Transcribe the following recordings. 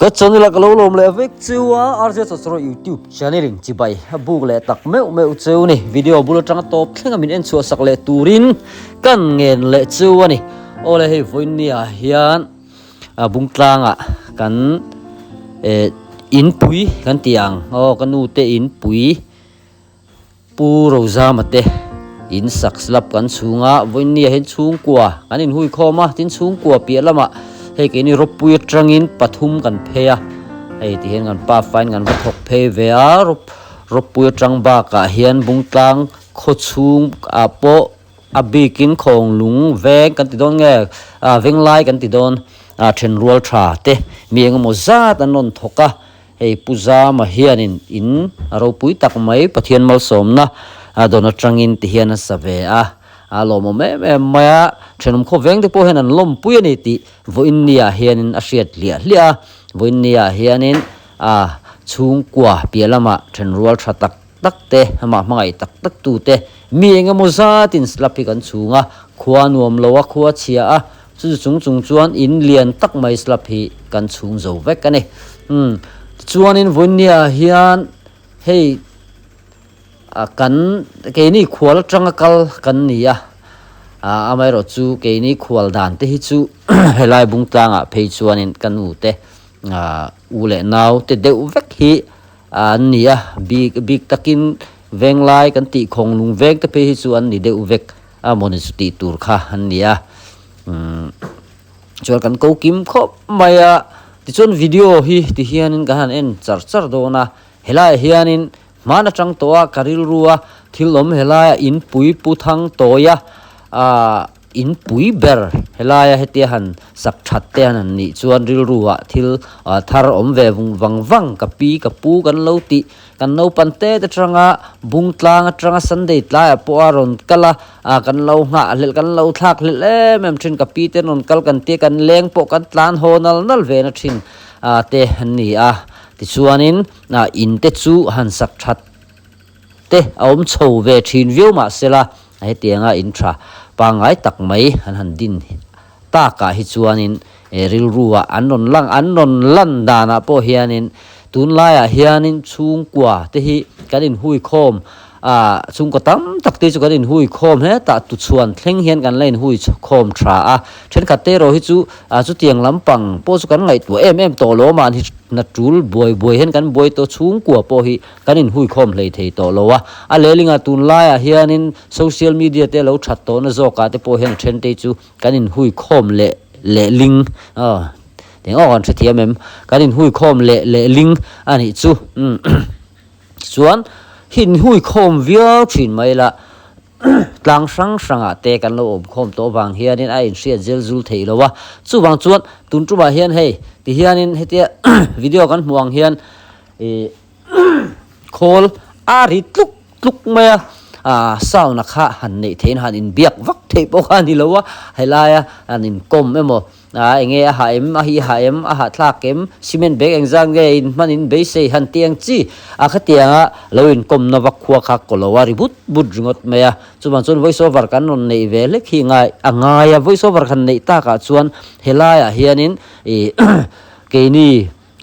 cái channel là cái lâu lồm lệ viết chiếu á, RJ cho YouTube channel hình chỉ bay bù lệ tắc mèo mèo chiếu này video bù lệ trắng top thế mình en chua sắc lệ turin căn nghề lệ chiếu này, ô lệ hay vui nia hiền bung tlang kan in pui kan tiang kan u te in pui pu rau za mate in sak slap kan chunga vui nia hen chung kwa kan in hui khoma tin chung kwa pia lama hei cái này Ropui trangin pathum kan phea hei ti hen kan pa fain kan thok phe ve a Ropui trang ba ka hian bungtlang kho chung apo abikin khong lung veng kan ti don nge veng lai kan ti don then rual tha te mieng mo za tan non thoka hei puja ma hian in Ropui tak mai pathian mal somna don trangin ti hian sa ve a lom me maya thenum kho veng te po hen an lom pui ani ti voin nia hianin a hriat lia voin nia hianin chung kwa pialama then rual tha tak te ma mangai tak tu te mi enga moza tin slapi kan chunga khua nuam lowa khua chia a chu chung chuan in lian tak mai slapi kan chung zo vek ani chuan in voin nia hian hei kan ke ni khwal tanga kal kan nia amai ro chu ke ni khwal dan te hi chu helai bung tanga phei chuan in kan u te u le naw te deuh vek hi nia big takin veng lai kan ti khong lung vek te phei hi chu an ni deuh vek mon su ti tur kha an nia chuan kan ko kim khop maya ti chuan video hi ti hianin kan en char dona helai hianin mana chang toa karil ruwa thilom helaya in pui puthang toya in pui ber helaya hetia han sak that te an ni chuan ril ruwa thil thar om ve wang kapi kapu kan lo ti kan no pante te tranga bungtlang tranga sunday tla po aron kala kan lo nga lel kan lo thak le mem thin kapi te non kal kan te kan leng po kan tlan honal nal ve na thin te ni ti chuanin in te chu han sak that te om chho ve thin view ma sela ai tianga in tha pangai tak mai han din ta ka hi chuanin ril ruwa anon lan dana po hianin tun laia hianin chung kwa te hi kanin hui khom chung ko tam tak te chu kanin hui khom he ta tu chuan thleng hian kan lein hui khom tha then khate ro hi chu chu tiang lampang po chu kan ngai tu em to lo man hi na tul boy hen kan boy to chung kwa po hi kanin hui khom lei thei to lo a lelinga tun laia hianin social media te lo that to na zo ka te po hen then te chu kanin hui khom le ling tiếng on sẽ thiam em cái đình hui khom lệ linh anh chu chuan hin hui khom viau thin mai la tlang sang te kan lo om khom to wang hian in ai sia zel zul thei lo wa chu wang chuan tun chu ba hian hei ti hian in hetia video kan muang hian khol ri tluk mai sao na kha han nei thein han in biak vak thei po kha ni lo wa helaya an in kom emo enge ha em ha thlak em cement bag engzang ge in manin be sei han tiang chi khatianga loin kom na vak khwa kha kolowa ribut bud ringot meya chuman chun voice over kan non nei ve le khi ngai angaya voice over khan nei ta ka chuan helaya hianin ke ni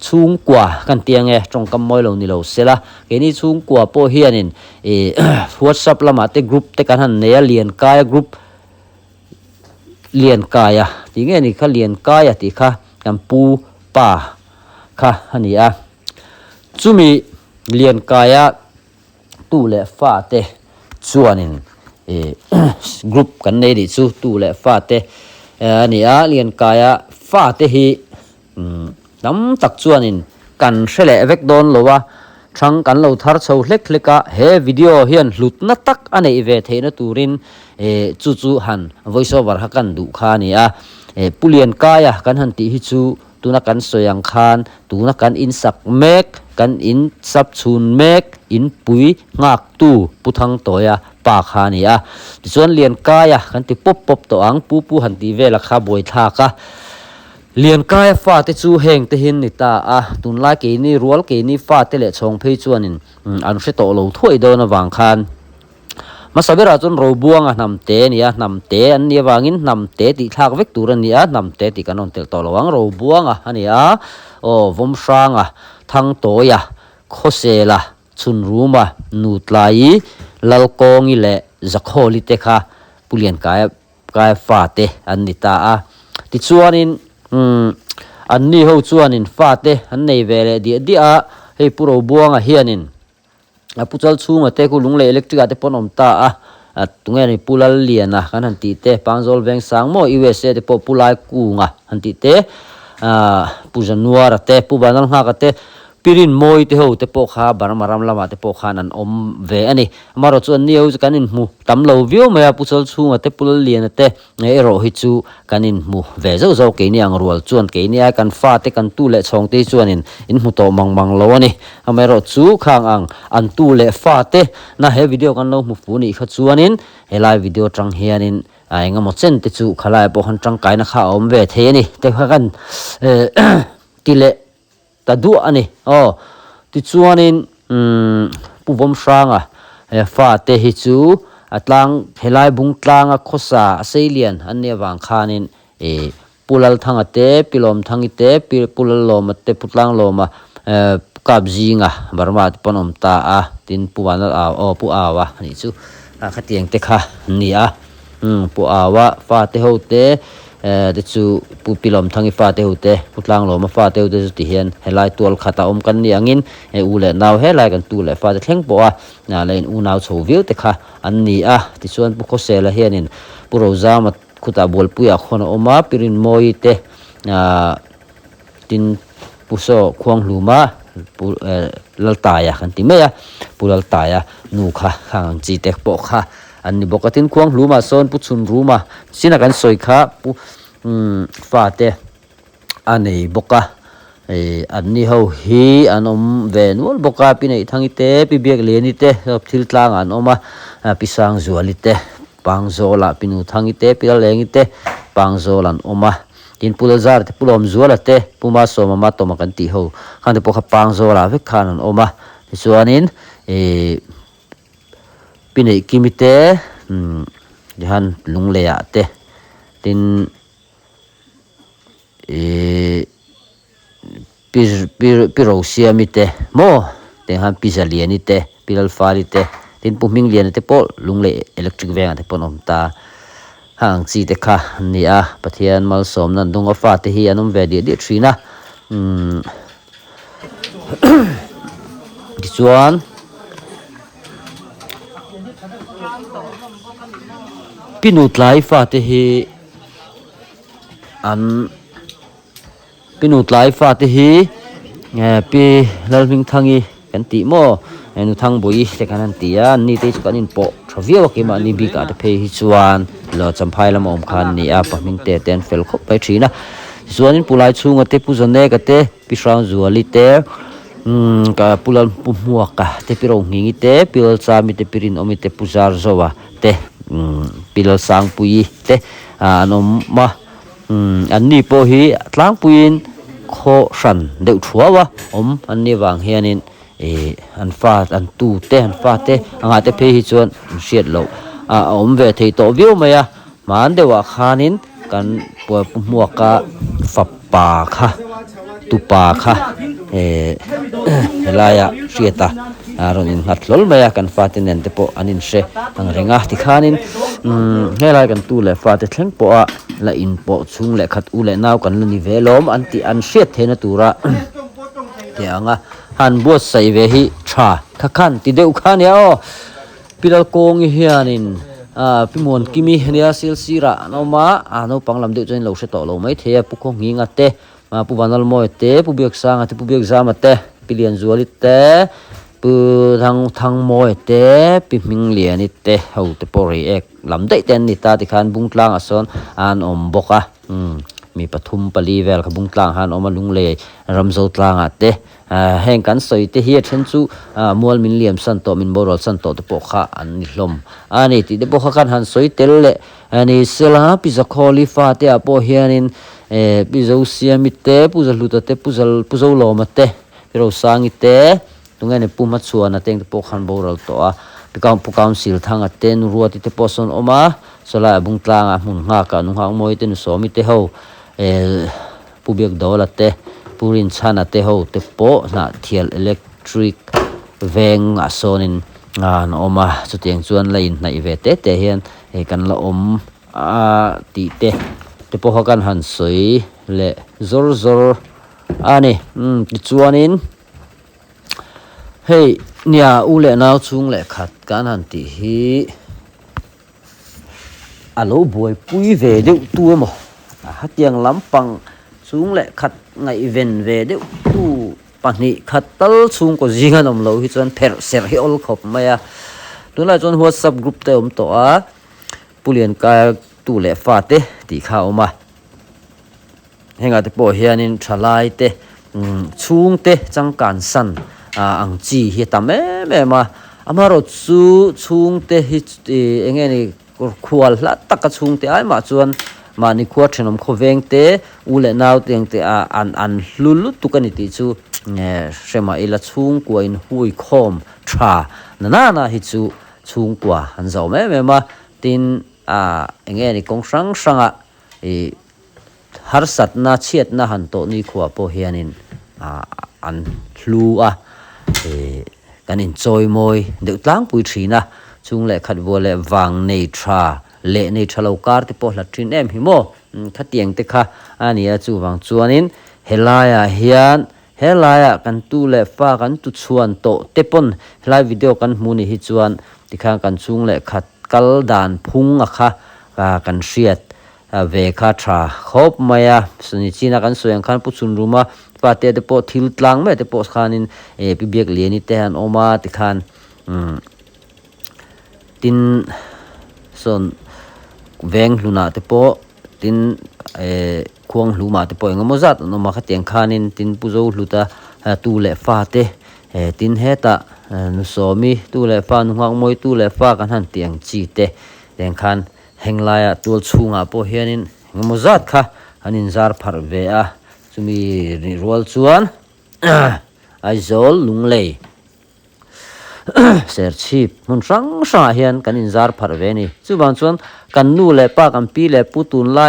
chung kwa kan tiange trong kam moi lo ni lo sela ke ni chung kwa po hianin WhatsApp lama te group te kan han ne lian kaya group lian kaya ti nge ni kha lian kaya ti kha kan pu pa kha hania chumi lian kaya tu le fa te chuanin group kan nei ri chu tu le fa te ania lian kaya fa te hi nam tak chuanin kan hrele vek don lowa thang kan lo thar chho hleka he video hian hlutna tak anei ve theina turin chu han voice over ha kan du kha ni pulian kaya kan han ti hi chu tuna kan soyang khan tuna kan in sak mek kan in sap chhun mek in pui ngak tu puthang toya pa kha ni chuan lian kaya kan ti pop to ang pu han ti ve la kha boi tha ka lian kai fa te chu heng te hin ni ta tun la ke ni rual ke ni fa te le chong phei chuanin an hre to lo thoi do na wang khan ma sabera chun ro buanga nam te an ni wangin nam te ti thak vek tur an ni nam te ti kanon tel to lo wang ro buanga ania o vom sanga thang toya khosela chun ruma nutlai lalkongi le zakholi te kha pulian kai fa te anita a ti chuanin anni ho chuanin fa te an nei vele dia hei puro buanga hianin puchal chunga te ku lungle electric ate ponom ta a tungeni pulal liana kan han ti te pangzol veng sang mo USA te populai kunga han ti te pujanuara te pubanal nga ka te pirin moi te ho te po kha baramaram lama te po khan an om ve ani maro chu niu kanin mu tamlo view maya puchal chunga te pulal liana te ero hi chu kanin mu ve zo zo ke ni ang rual chuan ke ni a kan fa te kan tu le chong te chuanin in mu to mang lo ani amero chu khang ang an tu le fa te na he video kan lo mu fu ni kha chuanin he live video tang hianin ainga mo chen te chu khala po han tang kai na kha om ve the ni te kha kan tile tadu ani ti chuanin puvom sanga fa te hi chu atlang helai bung tlanga khosa asalian anne wang khanin pulal thanga te pilom thangi te pulal loma te putlang loma kabjinga barma panom ta a tin puwanal pu awa ni chu khatiang te kha ni a pu awa fa te ho te de chu pu pilom thangi fa te hote putlang lo ma fa te hote ti hian helai tual khata om kan ni angin ule naw helai kan tu le fa te thleng po a na lein u naw chho view te kha an ni a ti chuan pu khosela hianin puro zama khuta bol puya khona oma pirin moi te tin puso khwang luma laltaya kan ti meya pulal taya nu kha khang chi tek po kha anni bokatin khwang luma son pu chun ruma sina kan soi kha pu fa te anei boka anni ho hi anom venul boka pinai thangi te pi bek leni te thil tlang an oma pisang zuali te pangzola pinu thangi te pil lengi te pangzolan oma tin pulazar te pulom zuala te puma soma ma to makan ti ho khan te pokha pangzola ve khan an oma chuanin pinai kimite han lungleya te tin piro siamite mo te han pizaliani te pilal fali te tin puming lian te pol lungle electric veng te ponom ta hang chi te kha ni a pathian mal som nan dunga fa te hi anum ve di thina chuan pinutlai fa te hi an pinutlai fa te hi pi lalming thangi kan ti mo nu thang boi te kan ti a ni te chu kan in po thavia ke ma ni bi ka te phe hi chuan lo champhai lam om khan ni a paming te ten fel khop pai thina chuanin pulai chunga te puzane ka te pi sang zuali te ka pulal pumuwa ka te piro ngingi te pil chami te pirin omi te pujar zowa te pilal sang pui te anom ma anni po hi tlang puin kho san deuh thuawa anni wang hianin an fa an tu te an fa te anga te phe hi chuan siat lo ve thei to view maya man dewa khanin kan muaka fa pa kha tu pa kha helaya sieta aronin hatlol maya kan fatinen te po anin she ang renga ti khanin helai kan tu le fa te thleng po a la in po chung le khat u le naw kan ni velom anti an shet thena tura te anga han bo sai ve hi tha khakhan ti deu khan ya o pilal kong hianin pimon kimi hnia sil sira noma no panglam deu chen lo se to lo mai the pu ko nginga te pu banal moi te pu biak sang ate pu biak zama te pilian zuali te pu thang moi te pi ming lian te ho te pori ek lam dei ten ni ta ti khan bung tlang ason an om boka mi pathum pali vel kha bung tlang han oma lung le ramzo tlang ate heng kan soi te hi then chu mual min liam san to min borol san to te pokha an ni hlom ani ti de pokha kan han soi tel le ani sela pi za kholi fa te apo hianin pi zo siamite puza luta te puzo loma te pero sangi te tungene puma chuana teng te pokhan borol to a pukam sil thanga te nu ruati te poson oma sola bung tlanga mun nga ka nu hang moi te nu so mi te ho pubiak dola te purin chana te ho te po na thial electric veng a sonin an oma chutiang chuan lain nai ve te te hian kan la om ti te po hokan han soi le zor ani ti chuanin hei nia ule nau chung le khat kan han ti hi alo buai pui ve deuh tu mo hatiang lampang chung le khat ngai ven ve deuh tu pani khat tal chung ko zinga nom lo hi chuan pher ser hi ol khop maya tunla chuan WhatsApp group te to a pulian ka tu le fa te ti kha oma henga te po hianin thalai te chung te changkan san ang chi hi ta me ma amaro chu chung te hi engeni khual la taka chung te ai ma chuan mani khuwa thenom khoveng te ule naw teng te an lulu tukani ti chu shema ila chung ko in hui khom tha na hi chu chung kwa han zo me ma tin engeni kong sanga har sat na chiat na han to ni khuwa po hianin an hlu kanin choi moi deuh tlang pui thina chung le khat wo le wang nei tha le nei thalo kar te po la trin em hi mo khatiang te kha ania chu wang chuanin helaya kan tu le fa kan tu chuan to te pon helai video kan hmuni hi chuan tikha kan chung le khat kal dan phung a kha kan hriat ve kha tha khop maya suni china kan soyang khan puchun ruma pa te po thil tlang me te po khanin pi biak leni te han oma ti khan tin son veng luna te po tin khuang luma te po engomozat no ma khateng khanin tin puzo hluta tu le fa te tin heta nu somi tu le fa nu ngak moi tu le fa kan han tiang chi te teng khan henglaya tul chunga po hianin engomozat kha anin zar phar ve a chumi ri rol chuan aizol lunglei ser chip mun sang hian kan in zar phar ve ni chu bang chuan kan nu le pa kan pi le putun la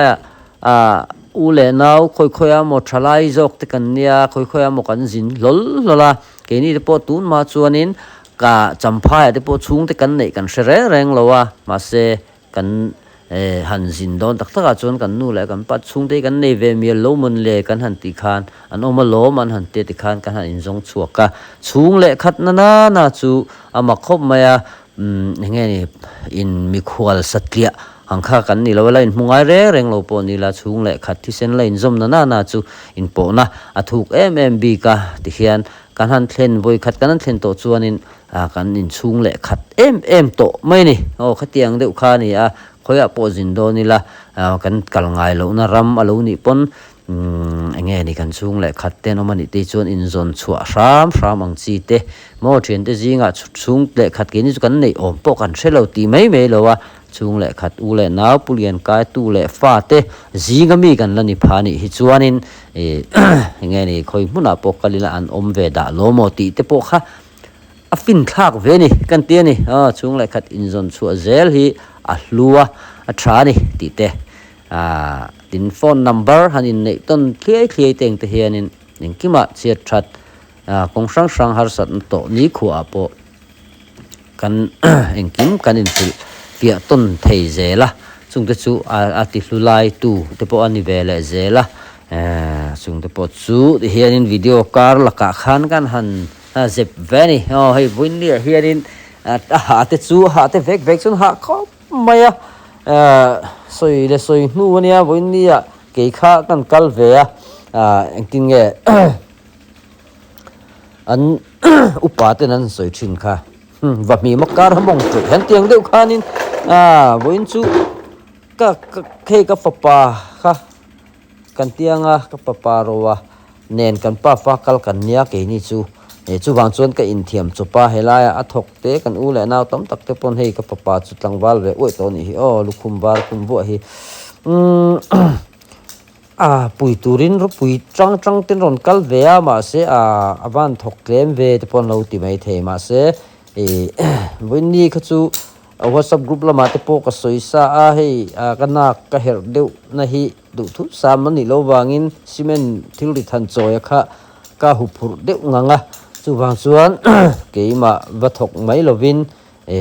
u le nau khoi mo thalai jok te kan nia khoi mo kan jin lol lola ke ni te po tun ma chuanin ka champha te po chung te kan nei kan shere reng lowa ma se kan han jin don tak taka chuan kan nu le kan pat chung te kan nei ve mi lo mun le kan han ti khan an oma lo man han te ti khan kan han in jong chuak ka chung le khat na chu ama khop maya nge ni in mi khwal satlia angkha kan ni lo la in mungai reng lo po ni la chung le khat thi sen la in zom na chu in po na athuk mmb ka ti hian kan han thlen voi khat kan han thlen to chuanin kan in chung le khat to mai ni khatiang deuh kha ni khoya po jin do ni la kan kal ngai lo na ram alo ni pon nge ni kan chung le khat te no mani te chuan in zon chua ram ang chi te mo thian te jinga chung le khat ke ni chu kan nei om po kan hrelo ti mai lo wa chung le khat u le naw pulian kai tu le fa te zinga mi kan lani phani hi chuanin nge ni khoi hmuna po kalila an om ve da lo mo ti te po kha a fin thak ve ni kan te ni chung le khat in zon chu zel hi a hlua a tha ni ti te tin phone number hanin nei ton thliai teng te hianin ningkima chiat that kong sang har sat to ni khua po kan engkim kan in pia ton thei zela chung te chu ati hlulai tu te po ani vele zela chung te po chu hianin video kar laka khan kan han zep veni hei win near hianin ha te chu ha te vek chun ha khop maya soi nu nia win nia ke kha kan kal ve engtin nge an upate nan soi thin kha va mi makar hamong tu han tiang deuh khanin voin chu ka ka papa kha kan tianga ka papa rowa nen kan pa fa kal kan nia ke ni chu chu wang chuan ka in thiam chupa helaya athok te kan u le naw tom tak te pon hei ka papa chu tlangwal ve oi to ni hi lukhum bar kum bo hi pui turin ropui trăng ten ron kal ve ma se avan thok tlem ve te pon lo ti mai the ma se voin ni kha chu WhatsApp group lama te po ka soisa a hei kanak ka her deuh na hi du thu sam ani lo wangin cement thil ri than choi kha ka hu phur deuh nganga chu wang chuan keima vathok mai lovin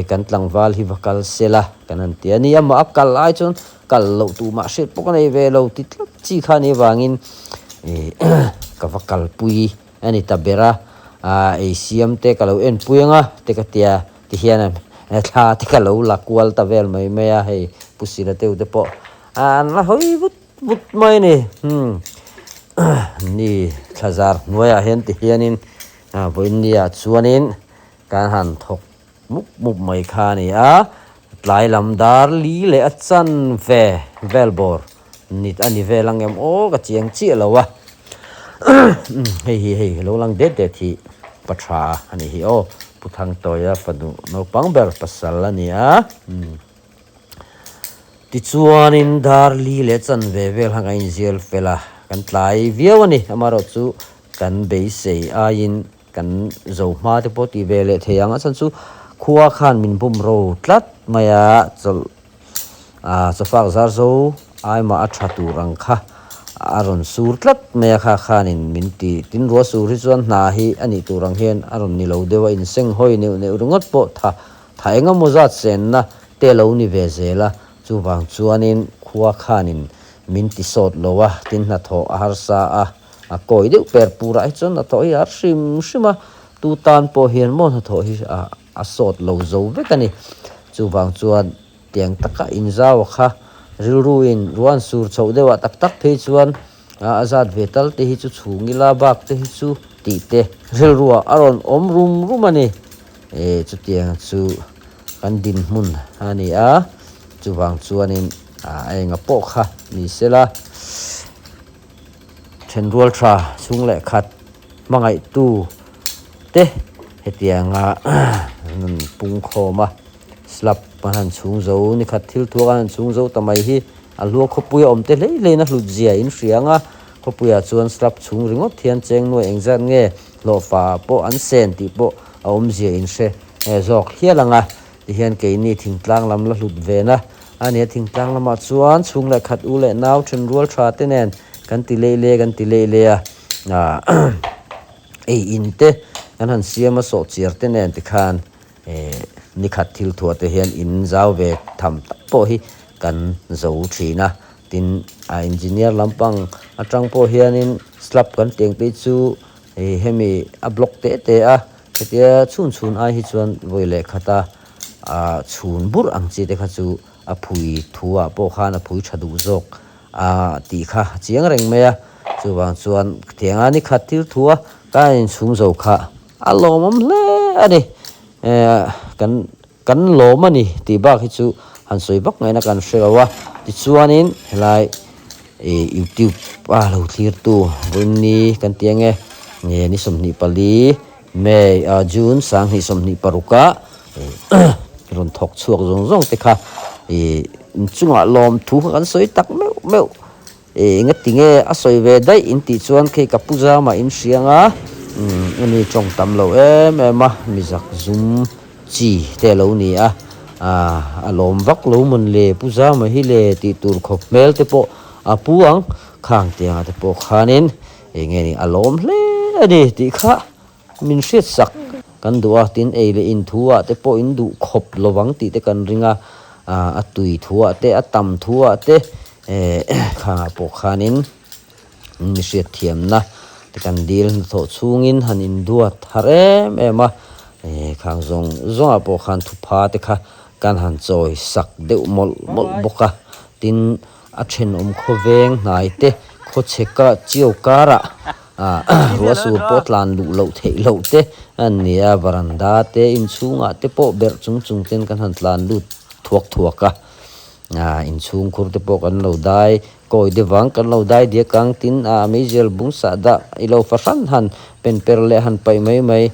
kan tlangwal hi vakal sela kanan ti ani ama akal ai chun kal lo tu ma shet pok nei ve lo ti tlat chi kha ni wangin ka vakal pui ani tabera ACM te kalau en puyenga te ka tia ti hian tha te ka lo lakwal ta vel mai maya hei pusila te te po na hoi but mai ni ni thazar noya hen ti hianin voinia chuanin kan han thok muk mai kha ni tlai lam dar li le achan ve velbor nit ani velang em o ka chiang chi lowa hei lo lang de thi patra ani hi o puthang toya padu no pangber pasal ani ti chuanin dar li le chan ve vel hanga in zel fela kan tlai viawani amaro chu kan be sei a in kan zo ma te poti vele theyanga chan chu khuwa khan min bum ro tlat maya chol chafak zar zo ai ma athatu rang kha aron sur tlat me kha khanin min ti tin ro sur hi chuan hna hi ani turang hian aron ni lo dewa in seng hoi neu rungot po tha enga moza chen na te lo ni ve zela chu wang chuanin khuwa khanin min ti sot lowa tin na tho har sa a koi deuh per pura hi chuan na tho hi ar shima tu tan po hian mo na tho hi a sot lo zo vekani chu wang chuan tiang taka in zaw kha rilruin ruan sur chho dewa tak thei chuan azat vetal te hi chu chhungila bak te hi chu ti te rilruwa aron om rum ani chu tiang chu kan din mun ani chu wang chuanin enga po kha ni sela thenrual tha chung le khat mangai tu te hetianga Pungkhawm slap pahan chung zo ni khat thil thuan chung zo tamai hi alua khopuya omte le na hlut zia in hrianga khopuya chuan slap chung ringot thian cheng no engzat nge lo fa po an sen ti po om zia in hre zok hialanga ti hian ke ni thingtlang lam la hlut ve na ani thingtlang lama chuan chung le khat u le naw then rual tha te nen kan ti le in te kan han siama so chiar te nen ti khan ni khat thil thua te hian in zaw ve tham po hi kan zo thina tin engineer lampang atang po hianin slap kan teng te chu hemi a block te tia chhun ai hi chuan voile khata chhun bur ang chi te kha chu a phui thua po khan a phui thadu jok ti kha chiang reng meya chuwang chuan tianga ni khat thil thua kain chung zo kha alomam hle ani kan lom ani ti ba hi chu han soi bak ngai na kan hrewa ti chuanin helai YouTube lo thlir tu bunni kan tiange ni somni pali me June sang ni somni paruka ron thok chuak zong te kha chunga lom thu kan soi tak meu ngatinge a soi ve dai in ti chuan ke kapuja ma in hrianga ani chong tam lo ma mizak zum chi te lo ni alom vak lo mun le puja ma hi le ti tur khop mel te po apuang khang tia te po khanin nge ni alom hle ani ti kha min hriat sak kan duwa tin le in thuwa te po in du khop lowang ti te kan ringa a tui thuwa te a tam thuwa te khang po khanin ni hriat thiam na te kan dil tho chungin han in duat hare ema khang zong apo khan thu pha te kha kan han choi sak deuh mol boka tin a then kho veng nai te kho cheka chiu kara ruwa sur potlan lu lo thei lo te ania baranda te in chunga te po ber chung ten kan han tlan lu thuak in chung khur te po kan lo dai koi de wang kan lo dai dia kang tin mejel bung sa da ilo fasan han pen perle han pai mai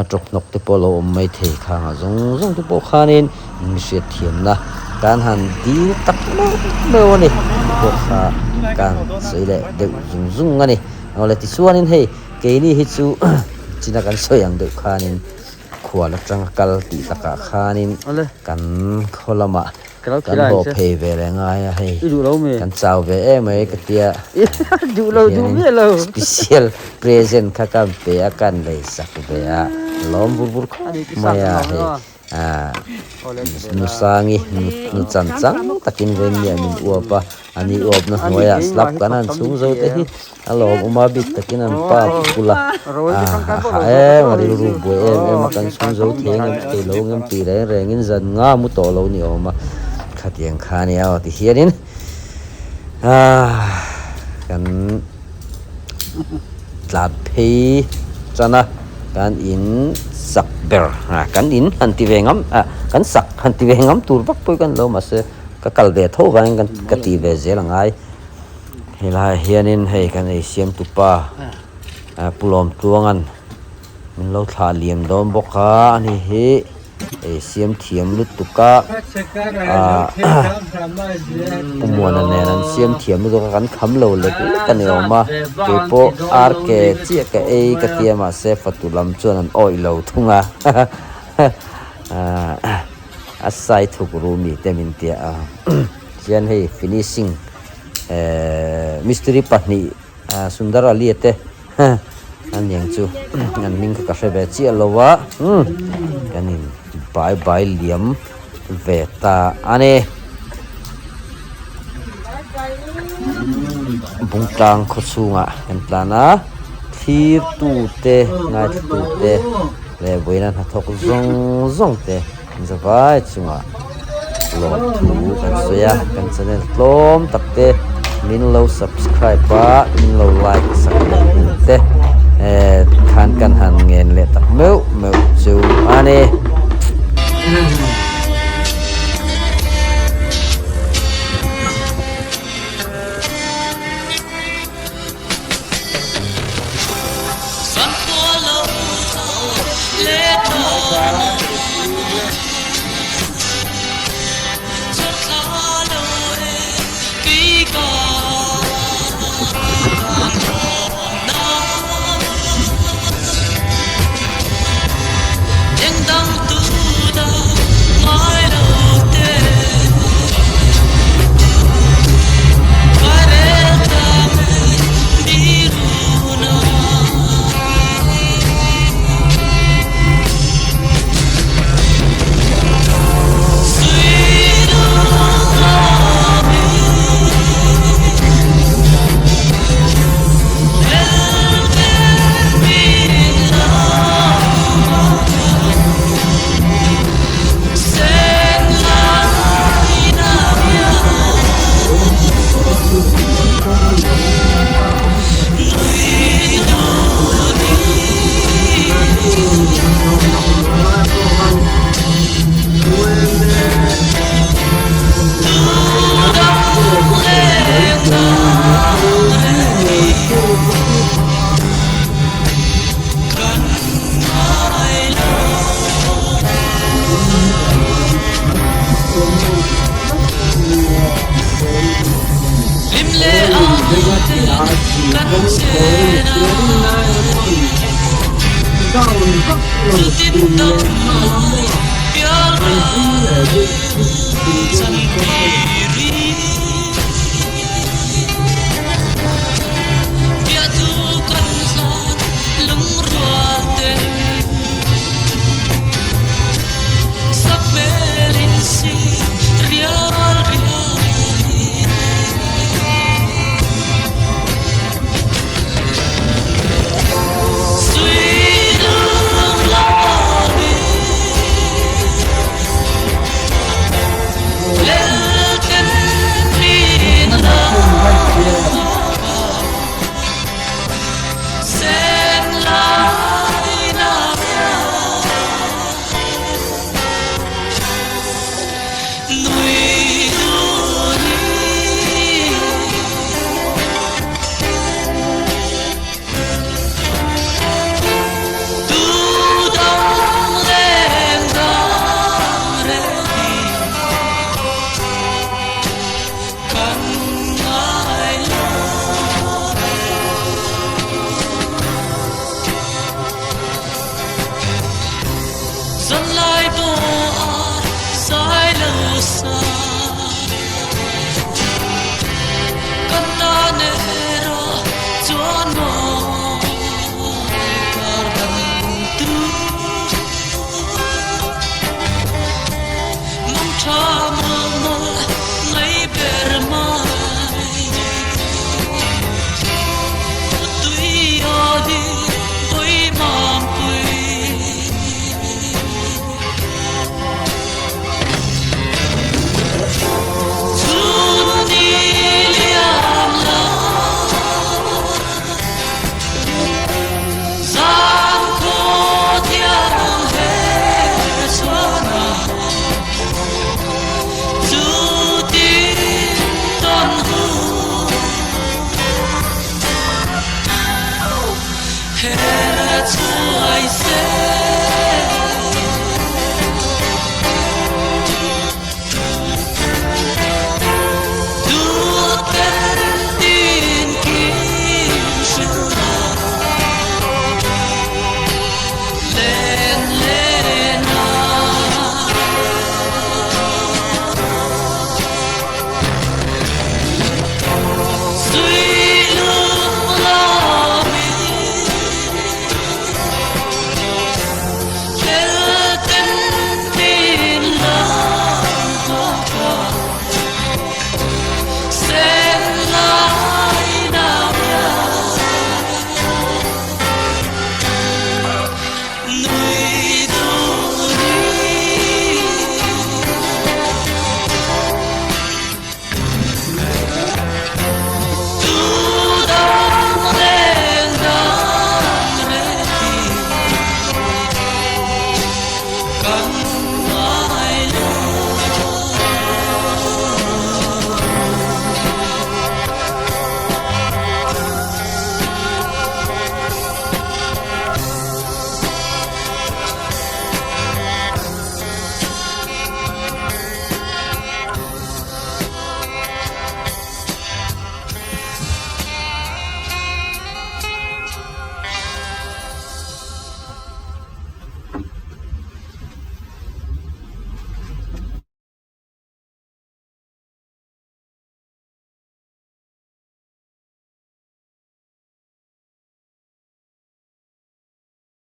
trok nok te po lo mai thei kha zong te po khanin mi se thiam na kan han di tak me ni po kha kan seile de zung ani ole ti suanin hei ke ni hi chu china kan soyang de khanin khua la tang kal ti taka khanin kan kholama Kalau kan ho phei ve le nga ya hei du lo me kan chau ve e mai ka tia du lo du me lo special present kha kan pe akan le sak ve a lom bur bur maya hei nusangi nu chan chang takin ven ya min uapa ani op na noya slap kanan chung zo te hi alo uma bit takin an pa pula mari ru bo em kan chung zo theng em te lo ngem pi re rengin zan nga mu to lo ni oma khatiang khani a ti hianin kan tlat phei chana kan in sak ber kan in hanti vengam kan sak hanti vengam tur bak poi kan lo ma se ka kal ve tho kan ka ti ve zelangai helai hianin hei kan ei siam tu pa pulom tuangan min lo thla liam dom boka ani hi ei siam thiam lut tu ka umona ne nan siam thiam lu kan kham lo le kan e oma ke po ar ke chi ka ei ka tiama se fatulam chuan an oi lo thunga asai thukuru mi temin tia chian hei finishing mystery pahni Sunder aliete an yang chu an ming ka hre chi alowa kanin bye bye liam veta ane bungtang khosunga kan plana thir tu te ngai tu te le boina thok zong zong te zawai chunga lo thu kan soya kan channel tlom takte min lo subscribe ba min lo like sak te khan kan han ngen le tak meu chu ane Hera chuai se